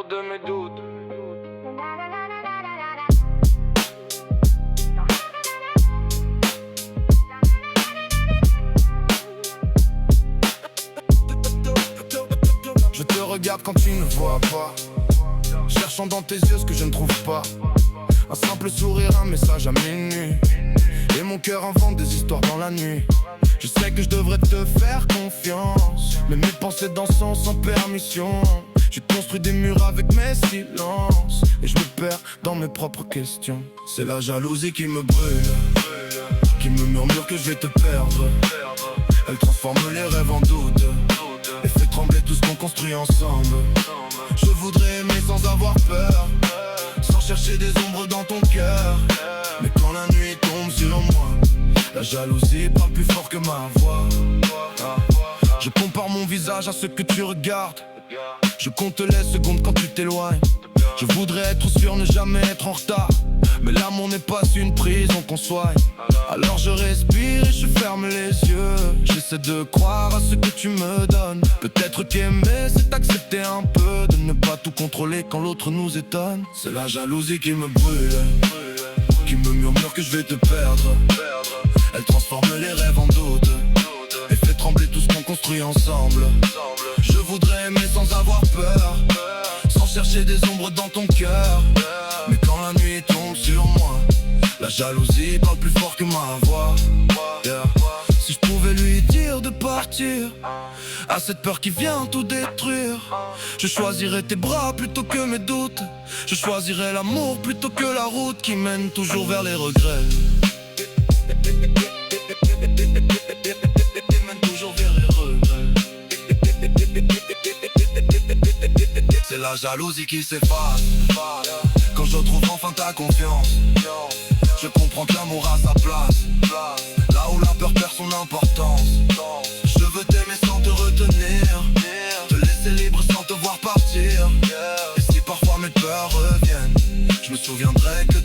de mes doutes. Je te regarde quand tu ne vois pas, cherchant dans tes yeux ce que je ne trouve pas. Un simple sourire, un message à minuit, et mon cœur invente des histoires dans la nuit. Je sais que je devrais te faire confiance, mais mes pensées dansent sans permission. J'ai construit des murs avec mes silences, et je me perds dans mes propres questions. C'est la jalousie qui me brûle, qui me murmure que je vais te perdre. Elle transforme les rêves en doute, et fait trembler tout ce qu'on construit ensemble. Je voudrais aimer sans avoir peur, sans chercher des ombres dans ton cœur. Mais quand la nuit tombe sur moi, la jalousie parle plus fort que ma voix. Je compare mon visage à ce que tu regardes, je compte les secondes quand tu t'éloignes. Je voudrais être sûr, ne jamais être en retard, mais l'amour n'est pas une prison qu'on soigne. Alors je respire et je ferme les yeux, j'essaie de croire à ce que tu me donnes. Peut-être qu'aimer c'est accepter un peu de ne pas tout contrôler quand l'autre nous étonne. C'est la jalousie qui me brûle, qui me murmure que je vais te perdre. Elle transforme les rêves en doute, et fait trembler tout ce qu'on construit ensemble. Je voudrais aimer sans avoir peur, sans chercher des ombres dans ton cœur. Mais quand la nuit tombe sur moi, la jalousie parle plus fort que ma voix. Si je pouvais lui dire de partir, à cette peur qui vient tout détruire, je choisirais tes bras plutôt que mes doutes. Je choisirais l'amour plutôt que la route qui mène toujours vers les regrets. C'est la jalousie qui s'efface quand je retrouve enfin ta confiance. Je comprends que l'amour a sa place, là où la peur perd son importance. Je veux t'aimer sans te retenir, te laisser libre sans te voir partir. Et si parfois mes peurs reviennent, je me souviendrai que